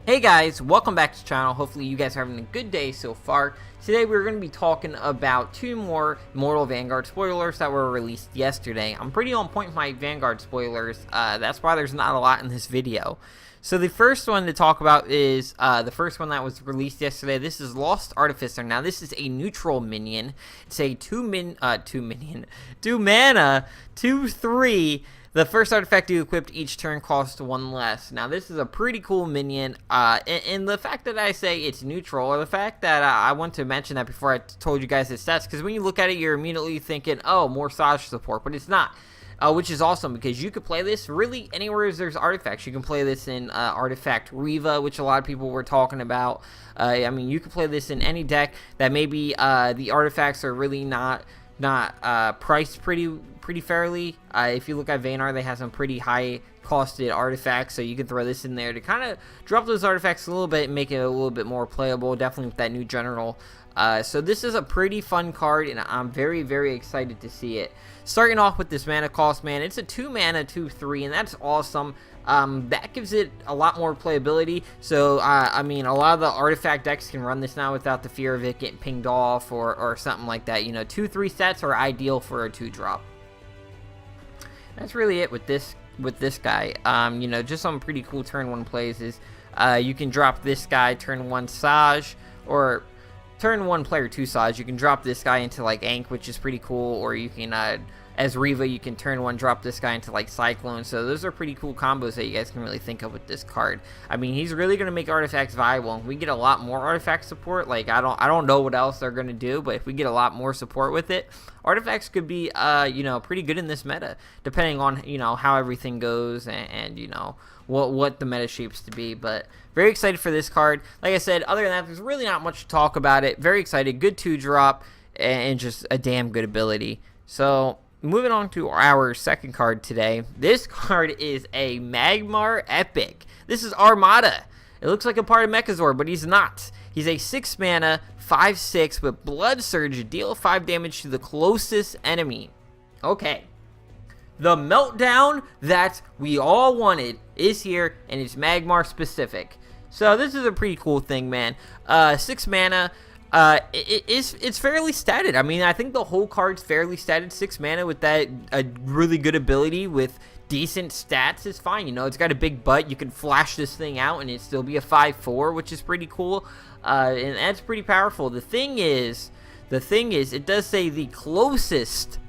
Hey guys, welcome back to the channel. Hopefully you guys are having a good day so far. Today we're going to be talking about two more Immortal Vanguard spoilers that were released yesterday. I'm pretty on point with my Vanguard spoilers, that's why there's not a lot in this video. So the first one to talk about is the first one that was released yesterday. This is Lost Artificer. Now this is a neutral minion. It's a 2 mana, 2/3. The first artifact you equipped each turn costs 1 less. Now this is a pretty cool minion, and the fact that I say it's neutral, or the fact that I want to mention that before I told you guys its stats, because when you look at it, you're immediately thinking, oh, more Saj support, but it's not. Which is awesome, because you could play this really anywhere there's artifacts. You can play this in Artifact Riva, which a lot of people were talking about. I mean, you could play this in any deck that maybe the artifacts are really not priced pretty fairly. If you look at Vaynar, they have some pretty high costed artifacts, so you can throw this in there to kind of drop those artifacts a little bit and make it a little bit more playable, definitely with that new general. So this is a pretty fun card, and I'm very excited to see it. Starting off with this mana cost, man, it's a 2 mana 2/3, and that's awesome. That gives it a lot more playability. So I mean, a lot of the artifact decks can run this now without the fear of it getting pinged off or something like that. You know, 2/3 stats are ideal for a 2-drop. That's really it with this guy. You know, just some pretty cool turn 1 plays is you can drop this guy turn 1 Saj, or turn 1 player 2 Saj. You can drop this guy into like Ankh, which is pretty cool, or you can as Riva, you can turn 1 drop this guy into like Cyclone. So those are pretty cool combos that you guys can really think of with this card. I mean, he's really going to make artifacts viable. We get a lot more artifact support. Like I don't know what else they're going to do, but if we get a lot more support with it, artifacts could be you know, pretty good in this meta, depending on, you know, how everything goes and you know what the meta shapes to be. But very excited for this card. Like I said, other than that, there's really not much to talk about it. Very excited. Good 2-drop and just a damn good ability. So moving on to our second card today. This card is a Magmar Epic. This is Armada. It looks like a part of Mechazor, but he's not. He's a 6 mana 5/6 with Blood Surge. Deal 5 damage to the closest enemy. Okay. The meltdown that we all wanted is here, and it's Magmar specific. So this is a pretty cool thing, man. 6 mana. It's fairly statted. I mean, I think the whole card's fairly statted. 6 mana with that a really good ability with decent stats is fine. You know, it's got a big butt. You can flash this thing out and it still be a 5/4, which is pretty cool. And that's pretty powerful. The thing is, it does say the closest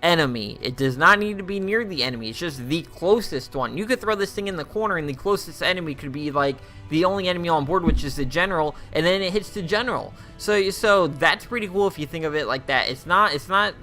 enemy. It does not need to be near the enemy. It's just the closest one. You could throw this thing in the corner and the closest enemy could be like the only enemy on board, which is the general, and then it hits the general. So that's pretty cool if you think of it like that. It's not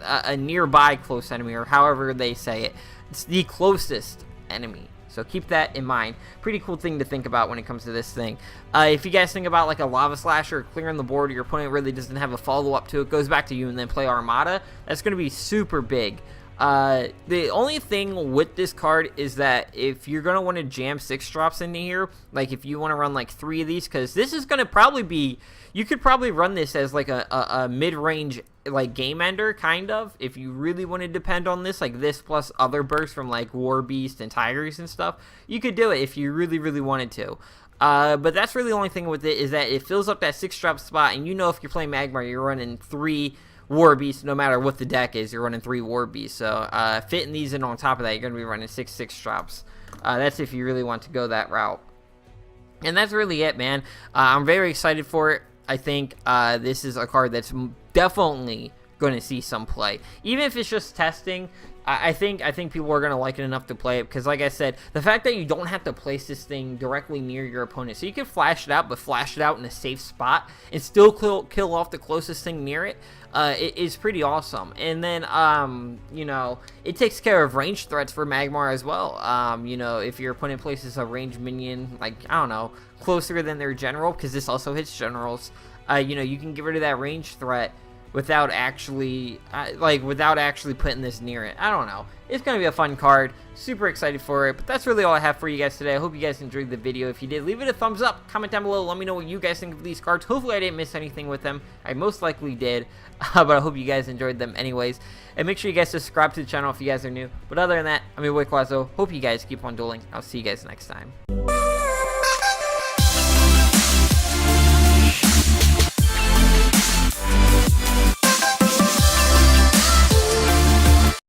a nearby close enemy, or however they say it. It's the closest enemy. So keep that in mind. Pretty cool thing to think about when it comes to this thing. If you guys think about like a Lava Slasher clearing the board, your opponent really doesn't have a follow-up to it, goes back to you and then play Armada, that's going to be super big. The only thing with this card is that if you're going to want to jam 6-drops into here, like if you want to run like 3 of these, because this is going to probably be, you could probably run this as like a mid-range like game ender, kind of, if you really want to depend on this, like this plus other bursts from like War Beast and Tigers and stuff. You could do it if you really wanted to. But that's really the only thing with it, is that it fills up that 6-drop spot, and you know if you're playing Magmar, you're running 3 War Beasts, no matter what the deck is, you're running 3 War Beasts. So fitting these in on top of that, you're going to be running 6 6-drops. That's if you really want to go that route. And that's really it, man. I'm very excited for it. I think this is a card that's definitely going to see some play, even if it's just testing. I think people are going to like it enough to play it, because like I said, the fact that you don't have to place this thing directly near your opponent, so you can flash it out, but flash it out in a safe spot and still kill off the closest thing near it, it is pretty awesome. And then you know, it takes care of range threats for Magmar as well. You know, if your opponent places a ranged minion, like I don't know, closer than their general, because this also hits generals, you know, you can get rid of that range threat without actually putting this near it. I don't know. It's going to be a fun card. Super excited for it. But that's really all I have for you guys today. I hope you guys enjoyed the video. If you did, leave it a thumbs up. Comment down below. Let me know what you guys think of these cards. Hopefully I didn't miss anything with them. I most likely did. But I hope you guys enjoyed them anyways. And make sure you guys subscribe to the channel if you guys are new. But other than that, I'm your boy Quazzo. Hope you guys keep on dueling. I'll see you guys next time.